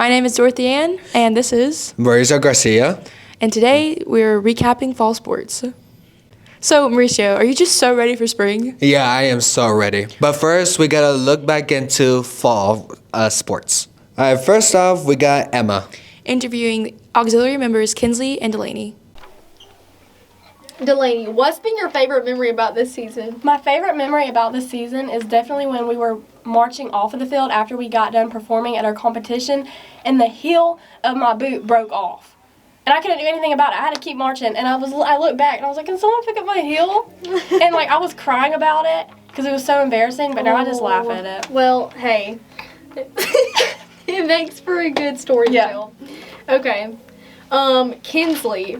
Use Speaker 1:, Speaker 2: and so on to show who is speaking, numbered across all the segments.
Speaker 1: My name is Dorothy Ann, and this is
Speaker 2: Mauricio Garcia.
Speaker 1: And today we're recapping fall sports. So, Mauricio, are you just so ready for spring?
Speaker 2: Yeah, I am so ready. But first, we gotta look back into fall sports. All right, first off, we got Emma.
Speaker 1: Interviewing auxiliary members Kinsley and Delaney.
Speaker 3: Delaney, what's been your favorite memory about this season?
Speaker 4: My favorite memory about this season is definitely when we were marching off of the field after we got done performing at our competition, and the heel of my boot broke off. And I couldn't do anything about it. I had to keep marching, and I looked back, and I was like, can someone pick up my heel? And, I was crying about it because it was so embarrassing, but now I just laugh at it.
Speaker 3: Well, hey, it makes for a good story to tell. Okay. Kinsley,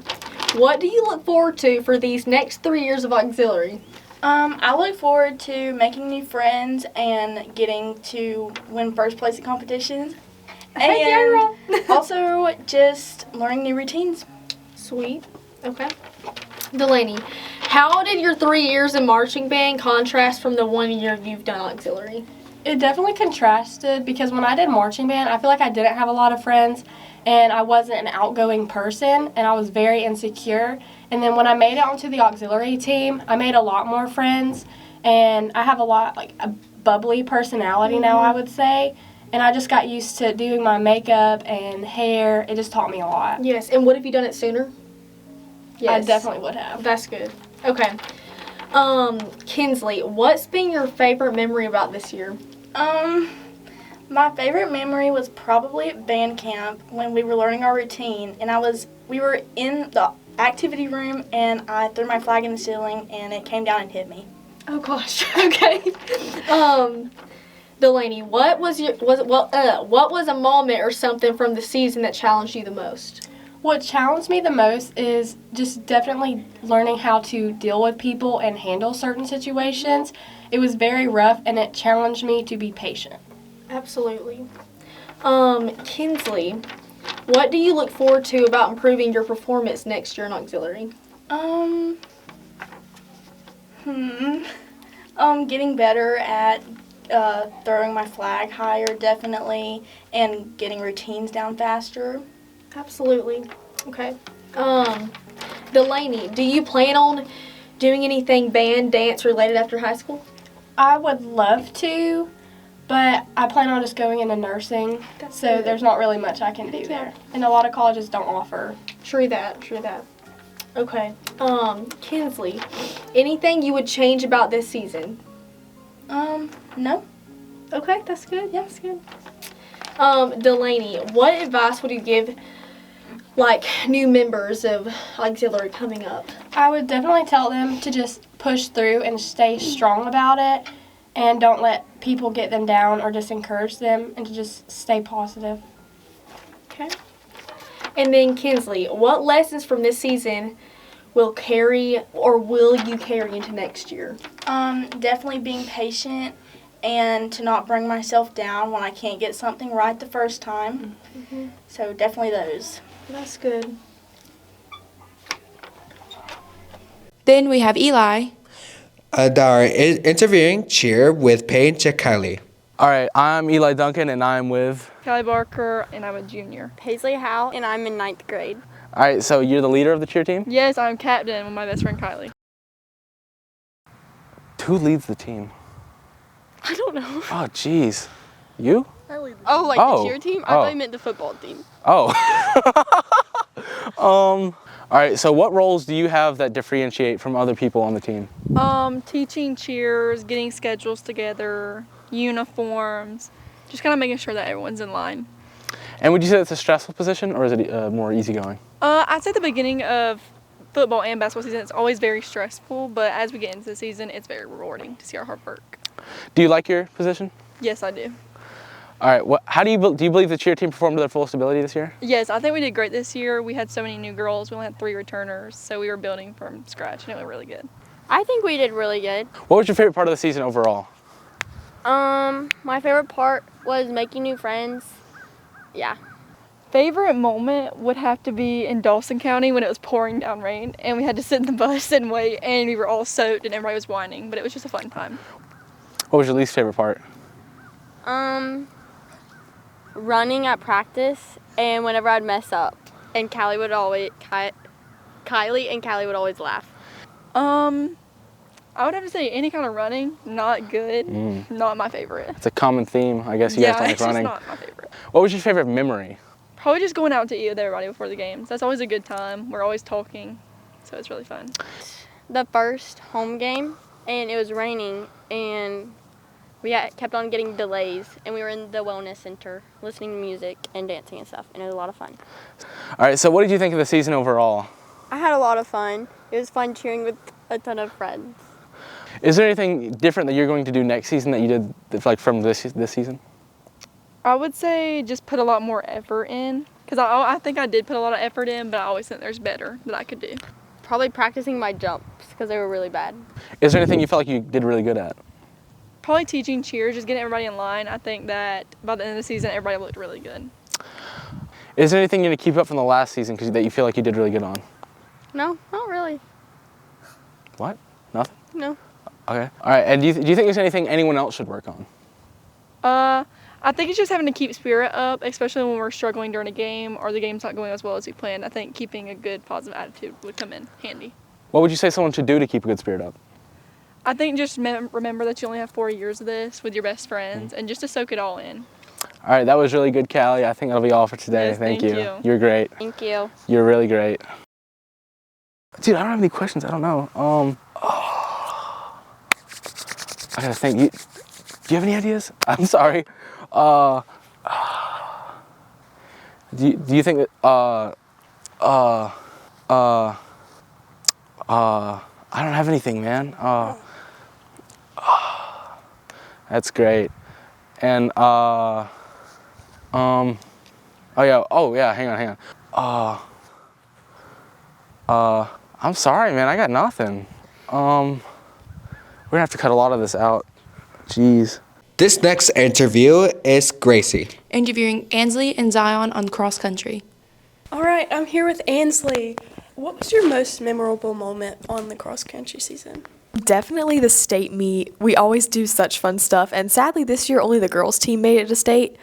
Speaker 3: what do you look forward to for these next 3 years of auxiliary?
Speaker 5: I look forward to making new friends and getting to win first place at competitions. And also just learning new routines.
Speaker 3: Sweet. Okay. Delaney, how did your 3 years in marching band contrast from the 1 year you've done auxiliary?
Speaker 4: It definitely contrasted because when I did marching band, I feel like I didn't have a lot of friends, and I wasn't an outgoing person, and I was very insecure. And then when I made it onto the auxiliary team, I made a lot more friends, and I have a bubbly personality now, I would say. And I just got used to doing my makeup and hair. It just taught me a lot.
Speaker 3: Yes, and what have you done it sooner?
Speaker 4: Yes. I definitely would have.
Speaker 3: That's good. Okay. Kinsley, what's been your favorite memory about this year?
Speaker 5: My favorite memory was probably at band camp when we were learning our routine, and we were in the activity room, and I threw my flag in the ceiling, and it came down and hit me.
Speaker 3: Oh gosh. Okay. Delaney, what was a moment or something from the season that challenged you the most?
Speaker 4: What challenged me the most is just definitely learning how to deal with people and handle certain situations. It was very rough, and it challenged me to be patient.
Speaker 3: Absolutely. Kinsley, what do you look forward to about improving your performance next year in auxiliary?
Speaker 5: Getting better at throwing my flag higher, definitely, and getting routines down faster.
Speaker 3: Absolutely. Okay. Delaney, do you plan on doing anything band, dance related after high school?
Speaker 4: I would love to, but I plan on just going into nursing, so there's not really much I can do there. And a lot of colleges don't offer.
Speaker 3: True that. Okay. Kinsley, anything you would change about this season?
Speaker 5: No.
Speaker 3: Okay, that's good. Yeah, that's good. Delaney, what advice would you give, new members of auxiliary coming up?
Speaker 4: I would definitely tell them to just push through and stay strong about it, and don't let people get them down or discourage them, and to just stay positive.
Speaker 3: Okay. And then Kinsley, what lessons from this season will you carry into next year?
Speaker 5: Definitely being patient and to not bring myself down when I can't get something right the first time. Mm-hmm. So definitely those.
Speaker 3: That's good.
Speaker 1: Then we have Eli.
Speaker 2: Our interviewing cheer with Paige and Kylie.
Speaker 6: All right, I'm Eli Duncan, and I'm with
Speaker 7: Callie Barker, and I'm a junior.
Speaker 8: Paisley Howe, and I'm in 9th grade.
Speaker 6: All right, so you're the leader of the cheer team?
Speaker 7: Yes, I'm captain with my best friend Kylie.
Speaker 6: Who leads the team?
Speaker 7: I don't know.
Speaker 6: Oh, jeez. You?
Speaker 7: I lead the team. The cheer team? I thought you meant the football team.
Speaker 6: Oh. All right, so what roles do you have that differentiate from other people on the team?
Speaker 7: Teaching cheers, getting schedules together, uniforms, just kind of making sure that everyone's in line.
Speaker 6: And would you say that's a stressful position, or is it more easygoing?
Speaker 7: I'd say the beginning of football and basketball season, it's always very stressful, but as we get into the season, it's very rewarding to see our hard work.
Speaker 6: Do you like your position?
Speaker 7: Yes, I do.
Speaker 6: All right, how do you believe the cheer team performed to their fullest ability this year?
Speaker 7: Yes, I think we did great this year. We had so many new girls. We only had 3 returners, so we were building from scratch, and it went really good.
Speaker 8: I think we did really good.
Speaker 6: What was your favorite part of the season overall?
Speaker 8: My favorite part was making new friends. Yeah.
Speaker 7: Favorite moment would have to be in Dawson County when it was pouring down rain, and we had to sit in the bus and wait, and we were all soaked, and everybody was whining, but it was just a fun time.
Speaker 6: What was your least favorite part?
Speaker 8: running at practice and whenever I'd mess up. And Kylie and Callie would always laugh.
Speaker 7: I would have to say any kind of running, not good, not my favorite.
Speaker 6: It's a common theme. I guess you guys don't like
Speaker 7: it's
Speaker 6: running.
Speaker 7: just not my favorite.
Speaker 6: What was your favorite memory?
Speaker 7: Probably just going out to eat with everybody before the games. That's always a good time. We're always talking, so it's really fun.
Speaker 8: The first home game, and it was raining, and we kept on getting delays, and we were in the wellness center listening to music and dancing and stuff, and it was a lot of fun.
Speaker 6: All right, so what did you think of the season overall?
Speaker 8: I had a lot of fun. It was fun cheering with a ton of friends.
Speaker 6: Is there anything different that you're going to do next season that you did like from this season?
Speaker 7: I would say just put a lot more effort in, because I think I did put a lot of effort in, but I always think there's better that I could do.
Speaker 8: Probably practicing my jumps because they were really bad.
Speaker 6: Is there anything you felt like you did really good at?
Speaker 7: Probably teaching cheers, just getting everybody in line. I think that by the end of the season, everybody looked really good.
Speaker 6: Is there anything you're going to keep up from the last season that you feel like you did really good on?
Speaker 8: No, not really.
Speaker 6: What? Nothing?
Speaker 8: No.
Speaker 6: Okay. All right, and do you think there's anything anyone else should work on?
Speaker 7: I think it's just having to keep spirit up, especially when we're struggling during a game or the game's not going as well as we planned. I think keeping a good positive attitude would come in handy.
Speaker 6: What would you say someone should do to keep a good spirit up?
Speaker 7: I think just remember that you only have 4 years of this with your best friends and just to soak it all in.
Speaker 6: All right, that was really good, Callie. I think that'll be all for today.
Speaker 7: Yes,
Speaker 6: thank
Speaker 7: thank
Speaker 6: you.
Speaker 7: you.
Speaker 6: You're great.
Speaker 8: Thank you.
Speaker 6: You're really great. Dude, I don't have any questions. I don't know. I gotta think. Do you have any ideas? I'm sorry. Do you think that I don't have anything, man. That's great. And oh yeah, hang on. I'm sorry, man, I got nothing. We're gonna have to cut a lot of this out. Jeez.
Speaker 2: This next interview is Gracie.
Speaker 1: Interviewing Ansley and Zion on cross country.
Speaker 9: All right, I'm here with Ansley. What was your most memorable moment on the cross country season?
Speaker 10: Definitely the state meet. We always do such fun stuff, and sadly this year only the girls team made it to state,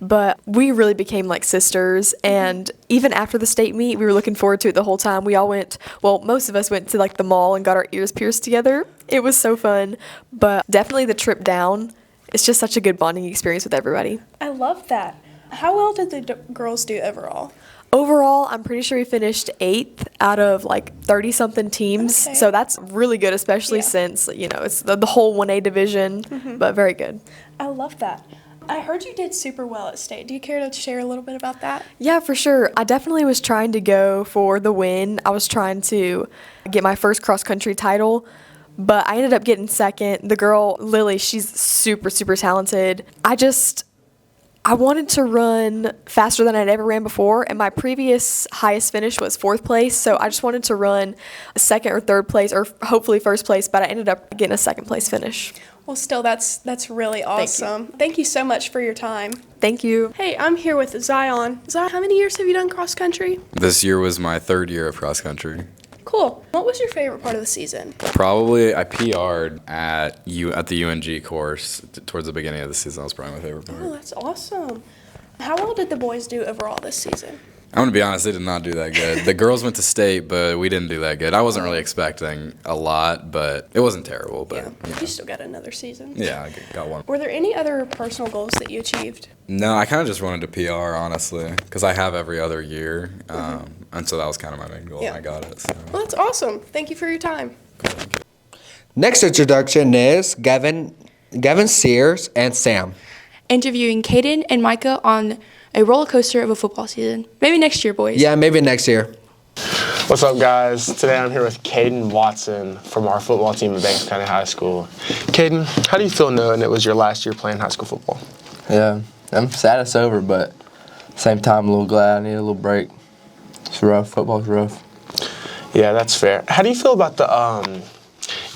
Speaker 10: but we really became like sisters, and even after the state meet we were looking forward to it the whole time. We all went, well, most of us went to like the mall and got our ears pierced together. It was so fun, but definitely the trip down. It's just such a good bonding experience with everybody.
Speaker 9: I love that. How well did the girls do overall?
Speaker 10: Overall, I'm pretty sure we finished 8th out of like 30-something teams.
Speaker 9: Okay.
Speaker 10: So that's really good, especially since, you know, it's the whole 1A division, but very good.
Speaker 9: I love that. I heard you did super well at state. Do you care to share a little bit about that?
Speaker 10: Yeah, for sure. I definitely was trying to go for the win. I was trying to get my first cross-country title, but I ended up getting second. The girl, Lily, she's super, super talented. I wanted to run faster than I'd ever ran before, and my previous highest finish was 4th place, so I just wanted to run 2nd or 3rd place, or hopefully 1st place, but I ended up getting a 2nd place finish.
Speaker 9: Well, still, that's really awesome. Thank you so much for your time.
Speaker 10: Thank you.
Speaker 9: Hey, I'm here with Zion. Zion, how many years have you done cross country?
Speaker 11: This year was my 3rd year of cross country.
Speaker 9: Cool. What was your favorite part of the season?
Speaker 11: Probably I PR'd at the UNG course towards the beginning of the season. That was probably my favorite part.
Speaker 9: Oh, that's awesome. How well did the boys do overall this season?
Speaker 11: I'm going to be honest, they did not do that good. The girls went to state, but we didn't do that good. I wasn't really expecting a lot, but it wasn't terrible. But
Speaker 9: You still got another season.
Speaker 11: Yeah, I got one.
Speaker 9: Were there any other personal goals that you achieved?
Speaker 11: No, I kind of just wanted to PR, honestly, because I have every other year. And so that was kind of my main goal, and I got it. So.
Speaker 9: Well, that's awesome. Thank you for your time.
Speaker 2: Next introduction is Gavin Sears and Sam.
Speaker 1: Interviewing Kaden and Micah on a roller coaster of a football season. Maybe next year, boys.
Speaker 2: Yeah, maybe next year.
Speaker 12: What's up, guys? Today I'm here with Caden Watson from our football team at Banks County High School. Caden, how do you feel knowing it was your last year playing high school football?
Speaker 13: Yeah, I'm sad it's over, but at the same time, a little glad I need a little break. It's rough. Football's rough.
Speaker 12: Yeah, that's fair. How do you feel about the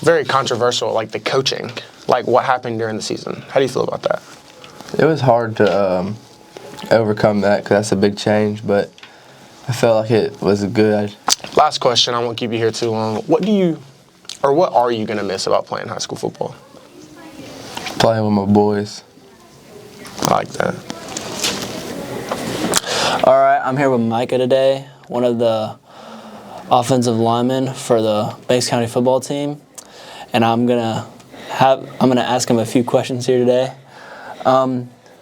Speaker 12: very controversial, like the coaching, like what happened during the season? How do you feel about that?
Speaker 13: It was hard to overcome that because that's a big change, but I felt like it was good.
Speaker 12: Last question, I won't keep you here too long. What are you going to miss about playing high school football?
Speaker 13: Playing with my boys.
Speaker 12: I like that.
Speaker 14: All right, I'm here with Micah today, one of the offensive linemen for the Banks County football team, and I'm gonna ask him a few questions here today.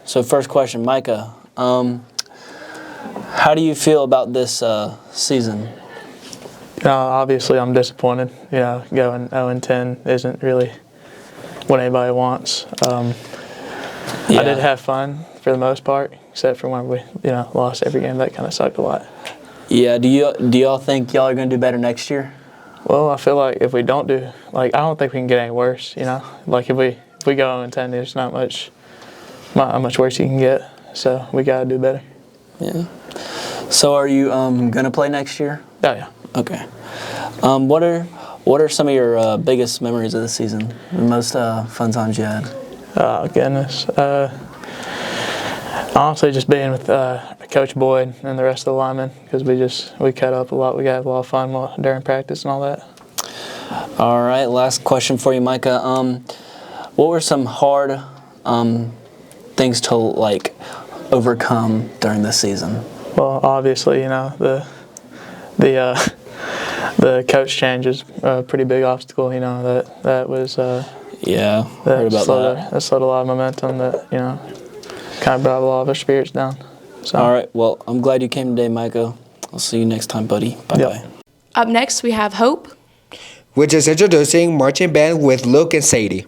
Speaker 14: So first question, Micah, how do you feel about this season?
Speaker 15: Obviously, I'm disappointed. Going 0-10 isn't really what anybody wants. I did have fun for the most part, except for when we, lost every game. That kind of sucked a lot.
Speaker 14: Yeah. Do y'all think y'all are gonna do better next year?
Speaker 15: Well, I feel like if we don't do, I don't think we can get any worse. If we go 0-10, there's not much worse you can get. So we gotta do better.
Speaker 14: Yeah. So are you gonna play next year?
Speaker 15: Oh yeah.
Speaker 14: Okay. What are some of your biggest memories of the season? The most fun times you had?
Speaker 15: Oh goodness. Honestly, just being with Coach Boyd and the rest of the linemen, because we cut up a lot. We got a lot of fun during practice and all that.
Speaker 14: All right. Last question for you, Micah. What were some hard things to overcome during this season?
Speaker 15: Well, obviously, the coach change is a pretty big obstacle. That was
Speaker 14: yeah. Heard about that.
Speaker 15: That slowed a lot of momentum. That kind of brought a lot of our spirits down. So.
Speaker 14: All right. Well, I'm glad you came today, Micah. I'll see you next time, buddy. Bye bye.
Speaker 15: Yep.
Speaker 1: Up next, we have Hope,
Speaker 2: which is introducing marching band with Luke and Sadie.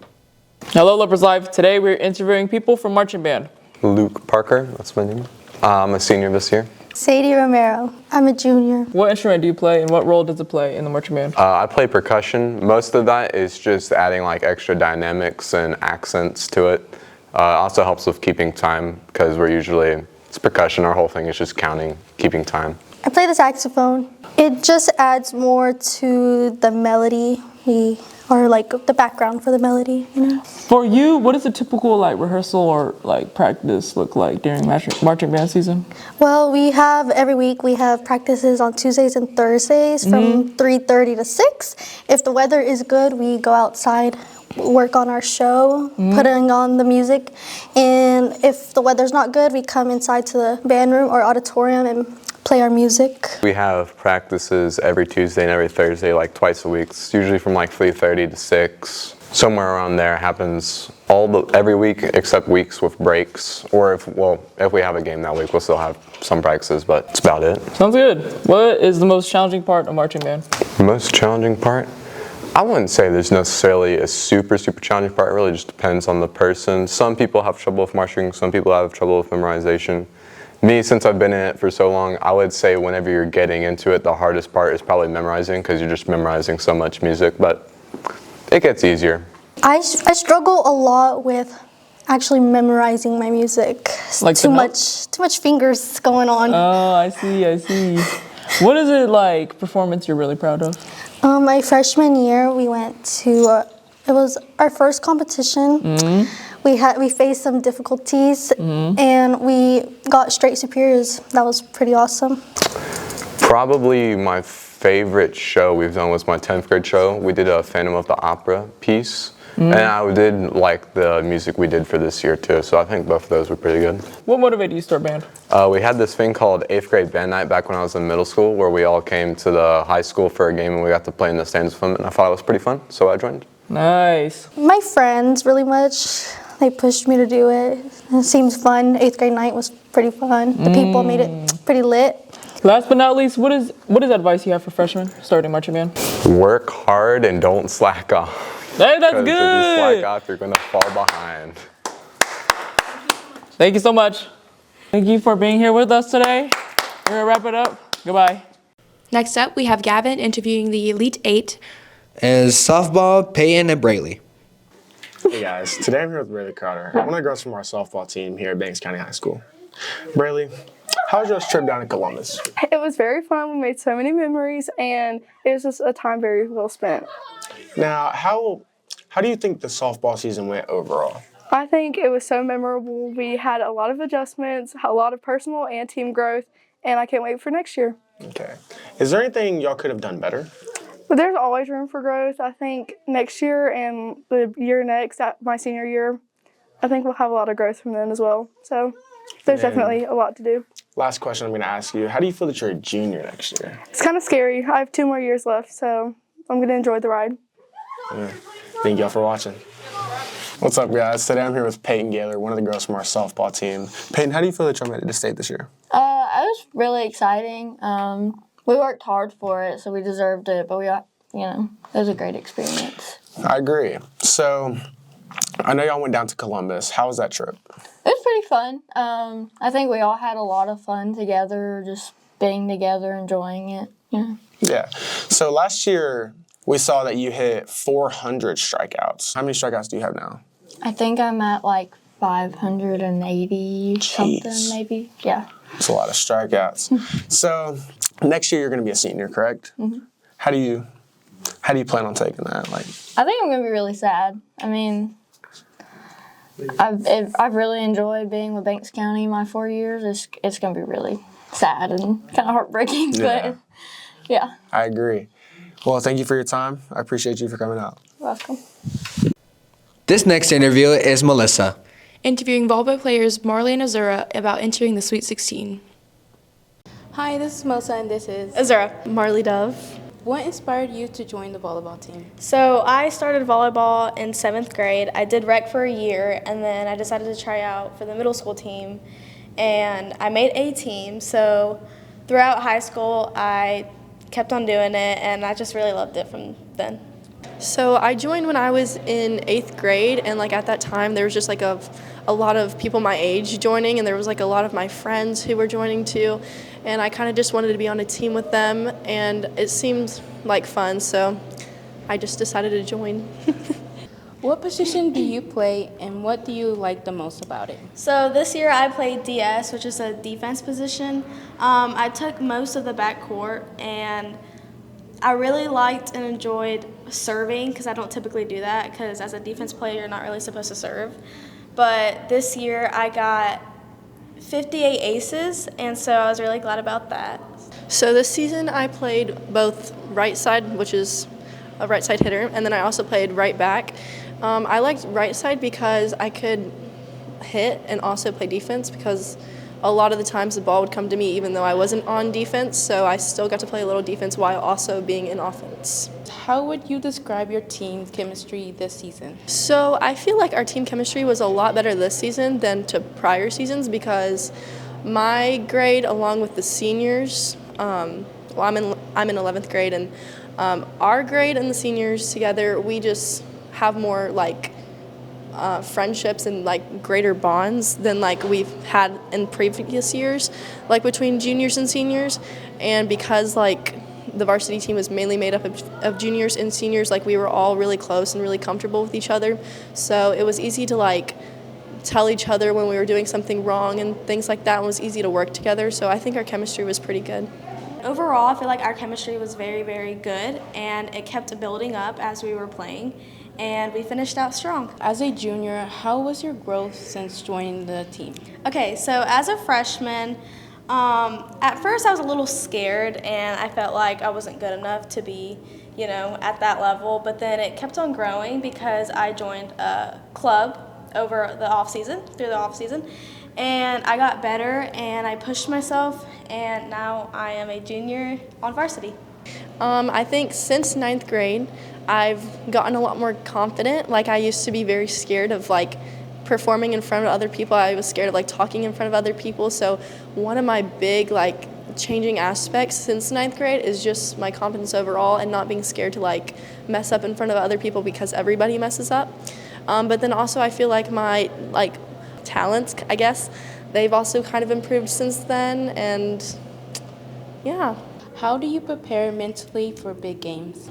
Speaker 16: Hello, Lepers Live. Today we're interviewing people from marching band.
Speaker 17: Luke Parker, that's my name. I'm a senior this year.
Speaker 18: Sadie Romero. I'm a junior.
Speaker 16: What instrument do you play, and what role does it play in the marching band?
Speaker 17: I play percussion. Most of that is just adding extra dynamics and accents to it. Also helps with keeping time, because it's percussion. Our whole thing is just counting, keeping time.
Speaker 18: I play the saxophone. It just adds more to the melody, or the background for the melody,
Speaker 16: For you, what does a typical rehearsal or practice look like during marching band season?
Speaker 18: Well, every week we have practices on Tuesdays and Thursdays from 3:30 to 6. If the weather is good, we go outside, work on our show, putting on the music, and if the weather's not good, we come inside to the band room or auditorium and play our music.
Speaker 17: We have practices every Tuesday and every Thursday, twice a week. It's usually from 3:30 to 6. Somewhere around there. Happens every week except weeks with breaks. Or if we have a game that week, we'll still have some practices, but that's about it.
Speaker 16: Sounds good. What is the most challenging part of marching band?
Speaker 17: Most challenging part? I wouldn't say there's necessarily a super challenging part. It really just depends on the person. Some people have trouble with marching, some people have trouble with memorization. Me, since I've been in it for so long, I would say whenever you're getting into it, the hardest part is probably memorizing, because you're just memorizing so much music, but it gets easier.
Speaker 18: I struggle a lot with actually memorizing my music. Too much fingers going on.
Speaker 16: Oh, I see. What is it performance you're really proud of?
Speaker 18: My freshman year, we went to, it was our first competition. We faced some difficulties, and we got straight superiors. That was pretty awesome.
Speaker 17: Probably my favorite show we've done was my 10th grade show. We did a Phantom of the Opera piece, and I did like the music we did for this year too, so I think both of those were pretty good.
Speaker 16: What motivated you to start band?
Speaker 17: We had this thing called 8th grade band night back when I was in middle school, where we all came to the high school for a game and we got to play in the stands with them, and I thought it was pretty fun, so I joined.
Speaker 16: Nice.
Speaker 18: My friends really much. They pushed me to do it. It seems fun. 8th grade night was pretty fun. The people made it pretty lit.
Speaker 16: Last but not least, what is advice you have for freshmen starting marching band?
Speaker 17: Work hard and don't slack off.
Speaker 16: Hey, that's good.
Speaker 17: If you slack off, you're gonna fall behind.
Speaker 16: Thank you so much. Thank you for being here with us today. We're gonna wrap it up. Goodbye.
Speaker 1: Next up, we have Gavin interviewing the Elite Eight.
Speaker 2: And softball, Peyton and Braley.
Speaker 12: Hey guys, today I'm here with Braley Crowder, one of the girls from our softball team here at Banks County High School. Braley, how was your trip down to Columbus?
Speaker 9: It was very fun. We made so many memories, and it was just a time very well spent.
Speaker 12: Now, how do you think the softball season went overall?
Speaker 9: I think it was so memorable. We had a lot of adjustments, a lot of personal and team growth, and I can't wait for next year.
Speaker 12: Okay. Is there anything y'all could have done better?
Speaker 9: But there's always room for growth. I think next year and the year next, my senior year, I think we'll have a lot of growth from then as well. So there's definitely a lot to do.
Speaker 12: last question I'm going to ask you. How do you feel that you're a junior next year?
Speaker 9: It's kind of scary. I have 2 more years left, so I'm going to enjoy the ride.
Speaker 12: Yeah. Thank y'all for watching. What's up, guys? Today I'm here with Peyton Gaylor, one of the girls from our softball team. Peyton, how do you feel that y'all made it to state this year?
Speaker 8: It was really exciting. We worked hard for it, so we deserved it, but it was a great experience.
Speaker 12: I agree. So, I know y'all went down to Columbus. How was that trip?
Speaker 8: It was pretty fun. I think we all had a lot of fun together, just being together, enjoying it.
Speaker 12: Yeah. So last year, we saw that you hit 400 strikeouts. How many strikeouts do you have now?
Speaker 8: I think I'm at like 580 something, maybe. Yeah.
Speaker 12: It's a lot of strikeouts. So next year you're going to be a senior, correct?
Speaker 8: Mm-hmm.
Speaker 12: How do you plan on taking that?
Speaker 8: I think I'm going to be really sad. I mean, I've really enjoyed being with Banks County my 4 years. It's going to be really sad and kind of heartbreaking, but yeah.
Speaker 12: I agree. Well, thank you for your time. I appreciate you for coming out.
Speaker 8: You're welcome.
Speaker 2: This next interview is Melissa.
Speaker 1: Interviewing volleyball players Marley and Azura about entering the Sweet 16.
Speaker 19: Hi, this is Melissa and this is
Speaker 1: Azura. Marley Dove.
Speaker 19: What inspired you to join the volleyball team?
Speaker 5: So I started volleyball in 7th grade. I did rec for a year, and then I decided to try out for the middle school team, and I made A team. So throughout high school, I kept on doing it, and I just really loved it from then.
Speaker 1: So I joined when I was in 8th grade, and at that time there was just a lot of people my age joining, and there was a lot of my friends who were joining too, and I kind of just wanted to be on a team with them, and it seemed like fun, so I just decided to join.
Speaker 19: What position do you play, and what do you like the most about it?
Speaker 5: So this year I played DS, which is a defense position. I took most of the backcourt, and I really liked and enjoyed serving because I don't typically do that because as a defense player, you're not really supposed to serve. But this year I got 58 aces, and so I was really glad about that.
Speaker 1: So this season I played both right side, which is a right side hitter, and then I also played right back. I liked right side because I could hit and also play defense because a lot of the times the ball would come to me even though I wasn't on defense, so I still got to play a little defense while also being in offense.
Speaker 19: How would you describe your team chemistry this season?
Speaker 1: So I feel like our team chemistry was a lot better this season than to prior seasons because my grade along with the seniors, I'm in 11th grade, and our grade and the seniors together, we just have more friendships and greater bonds than we've had in previous years, between juniors and seniors. And because the varsity team was mainly made up of juniors and seniors, we were all really close and really comfortable with each other, so it was easy to tell each other when we were doing something wrong and things like that, and it was easy to work together, so I think our chemistry was pretty good.
Speaker 5: Overall, I feel like our chemistry was very, very good, and it kept building up as we were playing, and we finished out strong.
Speaker 19: As a junior, how was your growth since joining the team?
Speaker 5: Okay, so as a freshman, at first I was a little scared, and I felt like I wasn't good enough to be, at that level, but then it kept on growing because I joined a club through the off season, and I got better, and I pushed myself, and now I am a junior on varsity.
Speaker 1: I think since 9th grade, I've gotten a lot more confident. I used to be very scared of performing in front of other people. I was scared of talking in front of other people. So one of my big changing aspects since 9th grade is just my confidence overall and not being scared to mess up in front of other people because everybody messes up. But then also I feel like my talents, I guess, they've also kind of improved since then, and yeah.
Speaker 19: How do you prepare mentally for big games?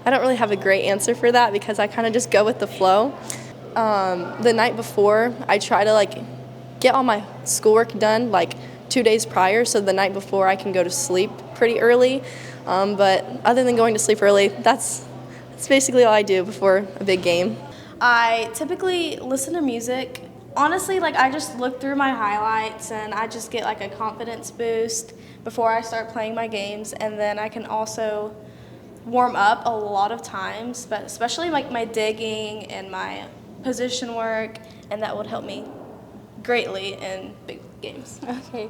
Speaker 1: I don't really have a great answer for that because I kind of just go with the flow. The night before, I try to get all my schoolwork done 2 days prior, so the night before I can go to sleep pretty early. But other than going to sleep early, that's basically all I do before a big game.
Speaker 5: I typically listen to music. Honestly, I just look through my highlights and I just get a confidence boost before I start playing my games, and then I can also warm up a lot of times, but especially my digging and my position work, and that would help me greatly in big games.
Speaker 19: Okay.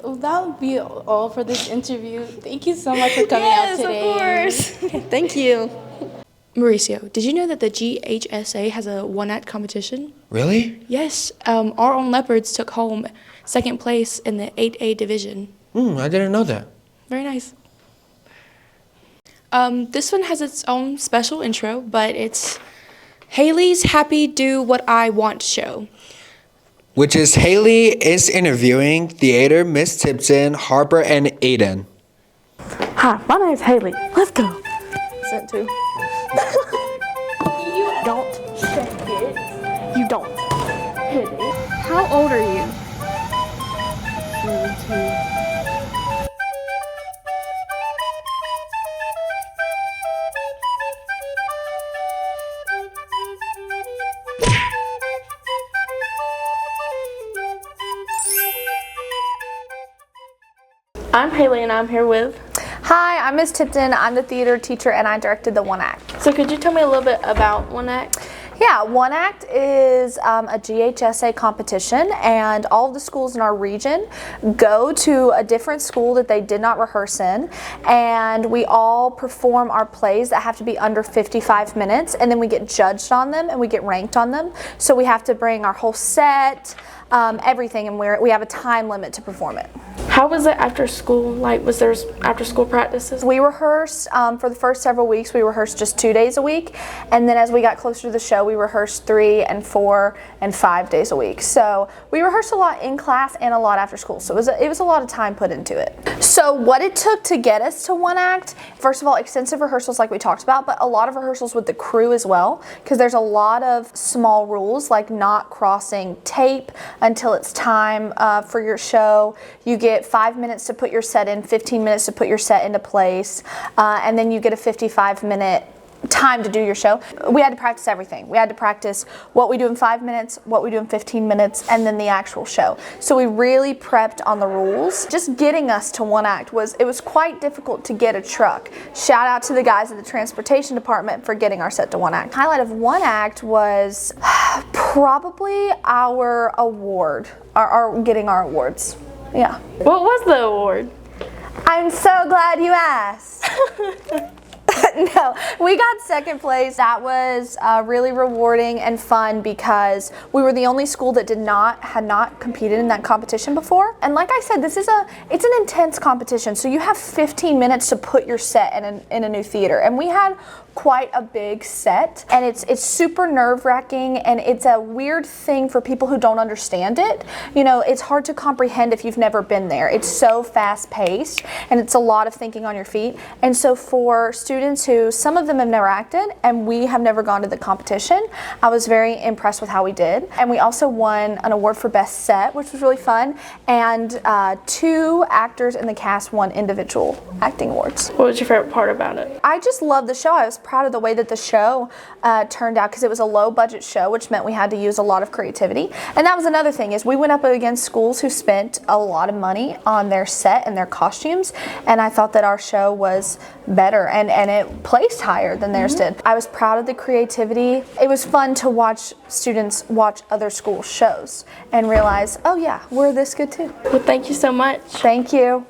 Speaker 19: Well, that would be all for this interview. Thank you so much for coming out today.
Speaker 9: Yes, of course.
Speaker 1: Thank you.
Speaker 9: Mauricio, did you know that the GHSA has a one-act competition?
Speaker 2: Really?
Speaker 9: Yes, our own Leopards took home second place in the 8A division.
Speaker 2: I didn't know that.
Speaker 9: Very nice. This one has its own special intro, but it's Haley's Happy Do What I Want show.
Speaker 2: Which is Haley is interviewing theater Miss Tipton, Harper, and Aiden.
Speaker 20: Hi, my name is Haley. Let's go.
Speaker 5: Sent to.
Speaker 20: You don't shake it. You don't hit it.
Speaker 9: How old are you?
Speaker 20: 17.
Speaker 5: I'm Haley and I'm here with.
Speaker 21: Hi, I'm Miss Tipton. I'm the theater teacher and I directed the One Act.
Speaker 5: So could you tell me a little bit about One Act?
Speaker 21: Yeah, One Act is a GHSA competition, and all of the schools in our region go to a different school that they did not rehearse in, and we all perform our plays that have to be under 55 minutes, and then we get judged on them and we get ranked on them. So we have to bring our whole set, everything, and we have a time limit to perform it.
Speaker 5: How was it after school? Like, was there after school practices?
Speaker 21: We rehearsed for the first several weeks. We rehearsed just 2 days a week, and then as we got closer to the show, we rehearsed 3 and 4 and 5 days a week. So we rehearsed a lot in class and a lot after school. So it was a lot of time put into it. So what it took to get us to One Act, first of all, extensive rehearsals like we talked about, but a lot of rehearsals with the crew as well, because there's a lot of small rules like not crossing tape until it's time for your show. You get 5 minutes to put your set in, 15 minutes to put your set into place, and then you get a 55-minute time to do your show. We had to practice everything. We had to practice what we do in 5 minutes, what we do in 15 minutes, and then the actual show. So we really prepped on the rules. Just getting us to One Act was quite difficult to get a truck. Shout out to the guys at the transportation department for getting our set to One Act. Highlight of One Act was probably our award, our getting our awards. Yeah.
Speaker 5: What was the award?
Speaker 21: I'm so glad you asked. No, we got second place. That was really rewarding and fun because we were the only school that had not competed in that competition before. And like I said, it's an intense competition. So you have 15 minutes to put your set in a new theater. And we had quite a big set, and it's super nerve-wracking, and it's a weird thing for people who don't understand it. You know, it's hard to comprehend if you've never been there. It's so fast-paced, and it's a lot of thinking on your feet. And so for students who, some of them have never acted, and we have never gone to the competition, I was very impressed with how we did. And we also won an award for Best Set, which was really fun, and 2 actors in the cast won individual acting awards.
Speaker 5: What was your favorite part about it?
Speaker 21: I just loved the show. I was proud of the way that the show turned out because it was a low budget show, which meant we had to use a lot of creativity. And that was another thing, is we went up against schools who spent a lot of money on their set and their costumes, and I thought that our show was better and it placed higher than theirs did. I was proud of the creativity. It was fun to watch students watch other school shows and realize, oh yeah, we're this good too.
Speaker 5: Well, thank you so much.
Speaker 21: Thank you.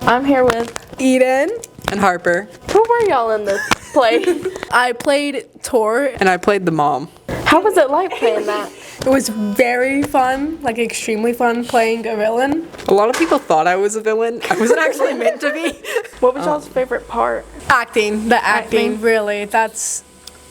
Speaker 5: I'm here with
Speaker 22: Eden and Harper.
Speaker 5: Who were y'all in this play?
Speaker 22: I played Tor and I played the mom.
Speaker 5: How was it like playing that?
Speaker 22: It was very fun, like extremely fun playing a villain. A lot of people thought I was a villain. I wasn't actually meant to be.
Speaker 5: What was y'all's favorite part?
Speaker 22: Acting. The acting, really. That's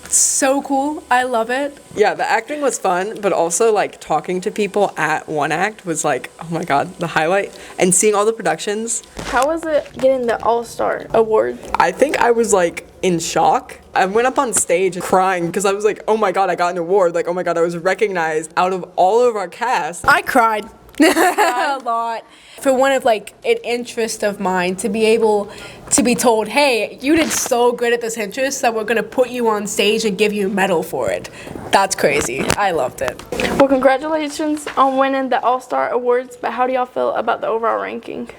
Speaker 22: so cool. I love it. Yeah, the acting was fun, but also like talking to people at One Act was like, oh my god, the highlight. And seeing all the productions.
Speaker 5: How was it getting the All-Star award?
Speaker 22: I think I was like in shock. I went up on stage crying because I was like, oh my god, I got an award. Like, oh my god, I was recognized out of all of our cast. I cried. A lot. For one of like an interest of mine to be able to be told, hey, you did so good at this interest that we're gonna put you on stage and give you a medal for it. That's crazy. I loved it.
Speaker 5: Well, congratulations on winning the All-Star Awards, but how do y'all feel about the overall ranking?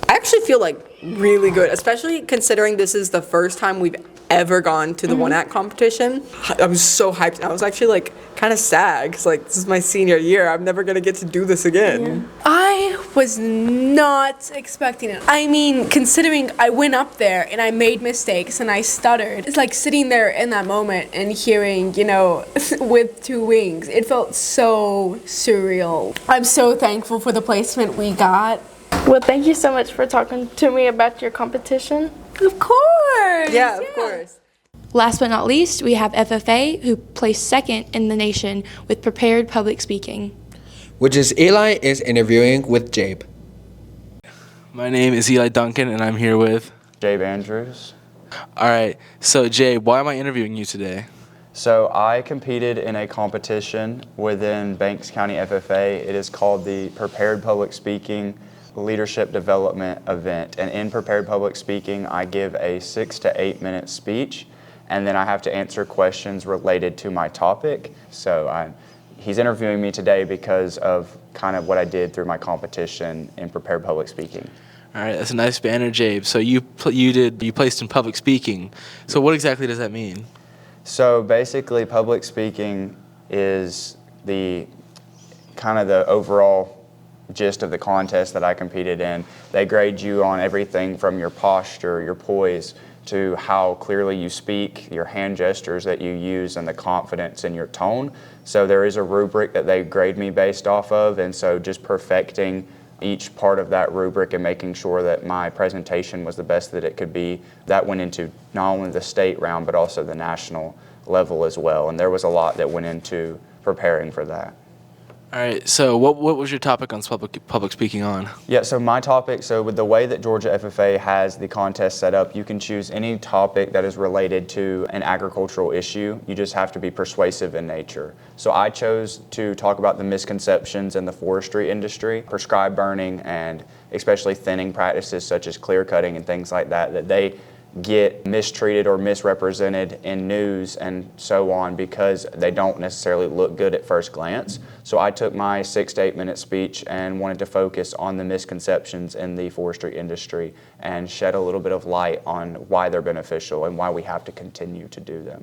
Speaker 22: I actually feel like really good, especially considering this is the first time we've ever gone to the One Act competition. I was so hyped. I was actually like kind of sad because like this is my senior year. I'm never gonna get to do this again.
Speaker 9: I
Speaker 3: was not expecting it. I mean, considering I went up there and I made mistakes and I stuttered, it's like sitting there in that moment and hearing, with two wings. It felt so surreal. I'm so thankful for the placement we got.
Speaker 21: Well, thank you so much for talking to me about your competition.
Speaker 3: Of course.
Speaker 22: Yeah, of course.
Speaker 4: Last but not least, we have FFA, who placed second in the nation with prepared public speaking.
Speaker 2: Which is Eli is interviewing with Jabe.
Speaker 6: My name is Eli Duncan, and I'm here with
Speaker 23: Jabe Andrews.
Speaker 6: All right, so Jabe, why am I interviewing you today?
Speaker 23: So I competed in a competition within Banks County FFA. It is called the Prepared Public Speaking Leadership Development Event. And in Prepared Public Speaking, I give a 6 to 8 minute speech, and then I have to answer questions related to my topic. So he's interviewing me today because of kind of what I did through my competition in Prepared Public Speaking.
Speaker 6: All right, that's a nice banner, Jabe. So you placed in public speaking. So what exactly does that mean?
Speaker 23: So basically, public speaking is the kind of the overall gist of the contest that I competed in. They grade you on everything from your posture, your poise, to how clearly you speak, your hand gestures that you use, and the confidence in your tone. So there is a rubric that they grade me based off of, and so just perfecting each part of that rubric and making sure that my presentation was the best that it could be, that went into not only the state round but also the national level as well. And there was a lot that went into preparing for that.
Speaker 6: All right, so what was your topic on public speaking on?
Speaker 23: Yeah, so my topic, so with the way that Georgia FFA has the contest set up, you can choose any topic that is related to an agricultural issue. You just have to be persuasive in nature. So I chose to talk about the misconceptions in the forestry industry, prescribed burning, and especially thinning practices such as clear cutting and things like that, that they get mistreated or misrepresented in news and so on because they don't necessarily look good at first glance. So I took my 6 to 8 minute speech and wanted to focus on the misconceptions in the forestry industry and shed a little bit of light on why they're beneficial and why we have to continue to do them.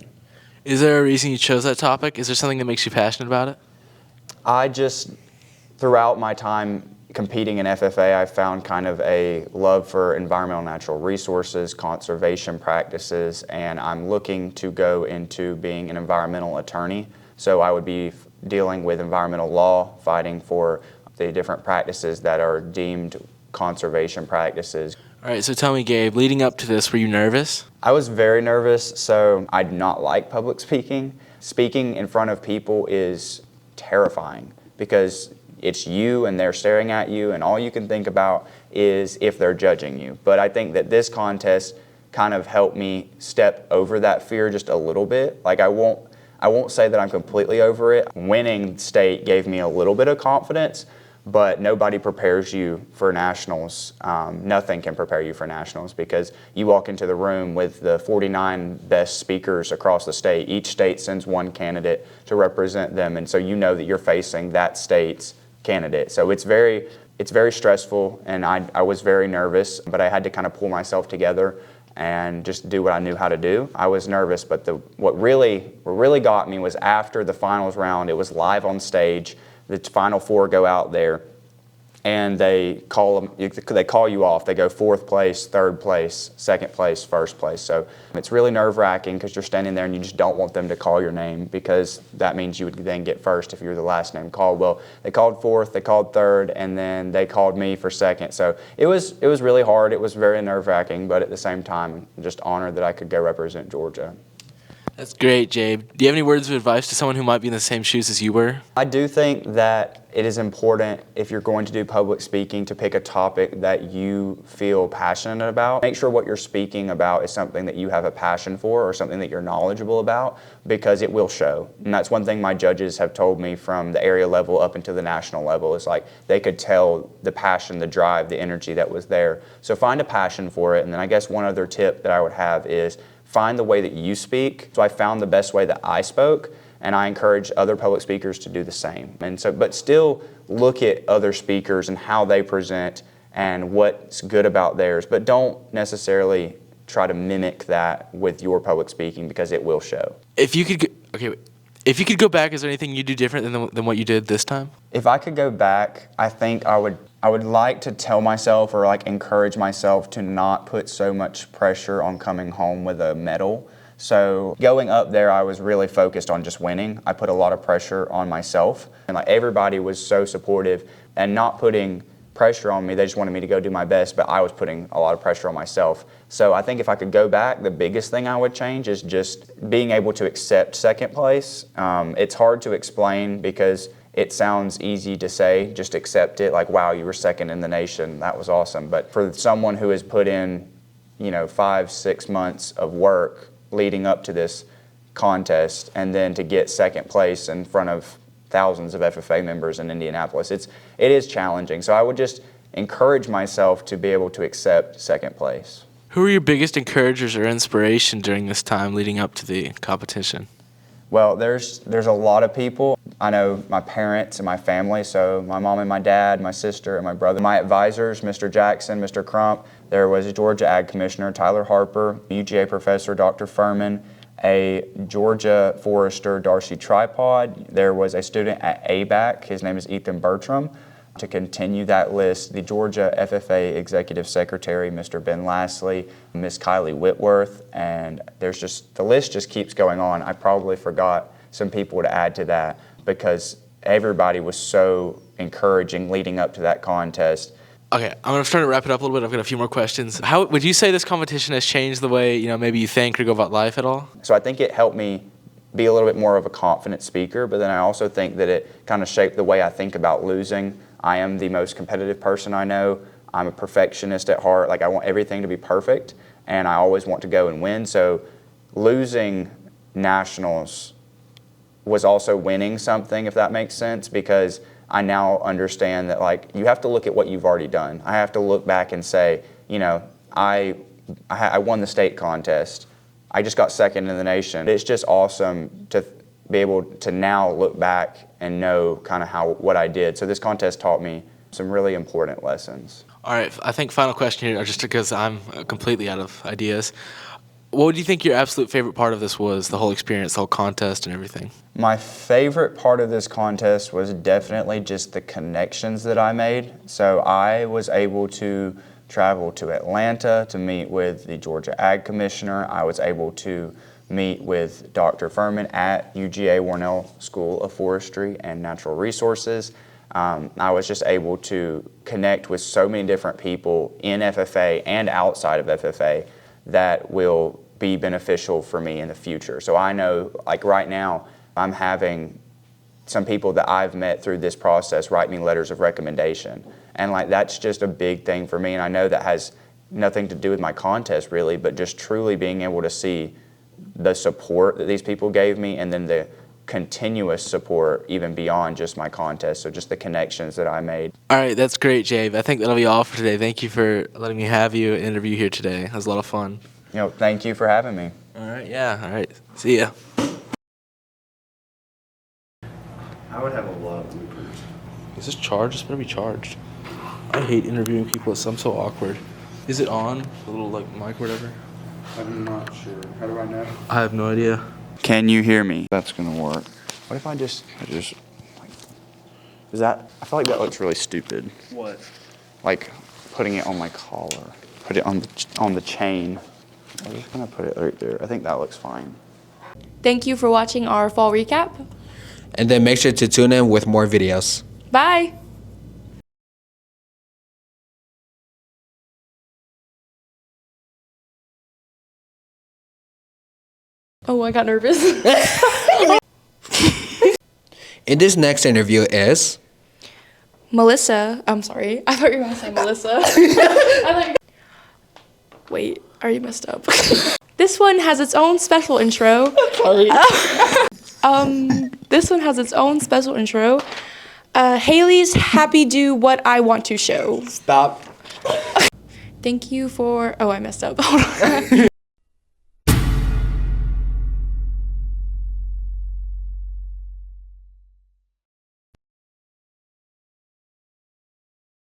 Speaker 6: Is there a reason you chose that topic? Is there something that makes you passionate about it?
Speaker 23: I just, throughout my time competing in FFA, I found kind of a love for environmental natural resources, conservation practices, and I'm looking to go into being an environmental attorney. So I would be dealing with environmental law, fighting for the different practices that are deemed conservation practices.
Speaker 6: All right, so tell me, Gabe, leading up to this, were you nervous?
Speaker 23: I was very nervous, so I do not like public speaking. Speaking in front of people is terrifying because it's you and they're staring at you and all you can think about is if they're judging you. But I think that this contest kind of helped me step over that fear just a little bit. Like I won't say that I'm completely over it. Winning state gave me a little bit of confidence, but nobody prepares you for nationals. Nothing can prepare you for nationals because you walk into the room with the 49 best speakers across the state. Each state sends one candidate to represent them, and so you know that you're facing that state's candidate. So it's very stressful, and I was very nervous, but I had to kind of pull myself together and just do what I knew how to do. I was nervous, but what really got me was after the finals round, it was live on stage. The final 4 go out there, and they call you off. They go 4th place, 3rd place, 2nd place, 1st place. So it's really nerve-wracking because you're standing there and you just don't want them to call your name because that means you would then get 1st if you were the last name called. Well, they called 4th, they called 3rd, and then they called me for 2nd. So it was really hard. It was very nerve-wracking, but at the same time, I'm just honored that I could go represent Georgia.
Speaker 6: That's great, Jabe. Do you have any words of advice to someone who might be in the same shoes as you were?
Speaker 23: I do think that it is important if you're going to do public speaking to pick a topic that you feel passionate about. Make sure what you're speaking about is something that you have a passion for or something that you're knowledgeable about because it will show. And that's one thing my judges have told me from the area level up into the national level. It's like they could tell the passion, the drive, the energy that was there. So find a passion for it. And then I guess one other tip that I would have is find the way that you speak. So I found the best way that I spoke, and I encourage other public speakers to do the same. And so, but still look at other speakers and how they present and what's good about theirs, but don't necessarily try to mimic that with your public speaking because it will show.
Speaker 6: If you could go back, is there anything you'd do different than what you did this time?
Speaker 23: If I could go back, I think I would I would like to tell myself or like encourage myself to not put so much pressure on coming home with a medal. So going up there, I was really focused on just winning. I put a lot of pressure on myself, and like everybody was so supportive and not putting pressure on me. They just wanted me to go do my best, but I was putting a lot of pressure on myself. So I think if I could go back, the biggest thing I would change is just being able to accept second place. It's hard to explain because it sounds easy to say, just accept it, like, wow, you were second in the nation, that was awesome. But for someone who has put in, 5-6 months of work leading up to this contest, and then to get second place in front of thousands of FFA members in Indianapolis, it is challenging. So I would just encourage myself to be able to accept second place.
Speaker 6: Who are your biggest encouragers or inspiration during this time leading up to the competition?
Speaker 23: Well, there's a lot of people. I know my parents and my family, so my mom and my dad, my sister and my brother. My advisors, Mr. Jackson, Mr. Crump. There was a Georgia Ag Commissioner, Tyler Harper, UGA Professor, Dr. Furman, a Georgia Forester, Darcy Tripod. There was a student at ABAC, his name is Ethan Bertram. To continue that list, the Georgia FFA Executive Secretary, Mr. Ben Lashley, Ms. Kylie Whitworth, and the list just keeps going on. I probably forgot some people to add to that because everybody was so encouraging leading up to that contest.
Speaker 6: Okay, I'm trying to wrap it up a little bit. I've got a few more questions. How would you say this competition has changed the way, maybe you think or go about life at all?
Speaker 23: So I think it helped me be a little bit more of a confident speaker, but then I also think that it kind of shaped the way I think about losing. I am the most competitive person I know. I'm a perfectionist at heart. Like, I want everything to be perfect, and I always want to go and win. So losing nationals was also winning something, if that makes sense, because I now understand that, like, you have to look at what you've already done. I have to look back and say, I won the state contest. I just got second in the nation. It's just awesome to be able to now look back and know kind of what I did. So this contest taught me some really important lessons.
Speaker 6: All right, I think final question here, just because I'm completely out of ideas. What do you think your absolute favorite part of this was, the whole experience, the whole contest and everything?
Speaker 23: My favorite part of this contest was definitely just the connections that I made. So I was able to travel to Atlanta to meet with the Georgia Ag Commissioner. I was able to meet with Dr. Furman at UGA Warnell School of Forestry and Natural Resources. I was just able to connect with so many different people in FFA and outside of FFA that will be beneficial for me in the future. So I know, like right now, I'm having some people that I've met through this process write me letters of recommendation. And like, that's just a big thing for me. And I know that has nothing to do with my contest really, but just truly being able to see the support that these people gave me, and then the continuous support even beyond just my contest. So just the connections that I made.
Speaker 6: All right, that's great, Jabe. I think that'll be all for today. Thank you for letting me have you and interview here today. It was a lot of fun.
Speaker 23: Thank you for having me.
Speaker 6: All right, yeah, all right. See ya.
Speaker 23: I would have a lot of bloopers.
Speaker 6: Is this charged? This better be charged. I hate interviewing people. I'm so awkward. Is it on? The little mic or whatever?
Speaker 23: I'm not sure. How do I know?
Speaker 6: I have no idea.
Speaker 23: Can you hear me? That's gonna work. What if I just is that, I feel like that looks really stupid.
Speaker 6: What?
Speaker 23: Like putting it on my collar. Put it on the chain. I'm just gonna put it right there. I think that looks fine.
Speaker 4: Thank you for watching our fall recap.
Speaker 2: And then make sure to tune in with more videos.
Speaker 4: Bye. Oh, I got nervous.
Speaker 2: In this next interview is
Speaker 4: Melissa. I'm sorry. I thought you were going to say Melissa. Wait, I already messed up. This one has its own special intro.
Speaker 2: Sorry.
Speaker 4: This one has its own special intro. Haley's Happy Do What I Want to Show.
Speaker 2: Stop.
Speaker 4: Thank you for... Oh, I messed up. Hold on.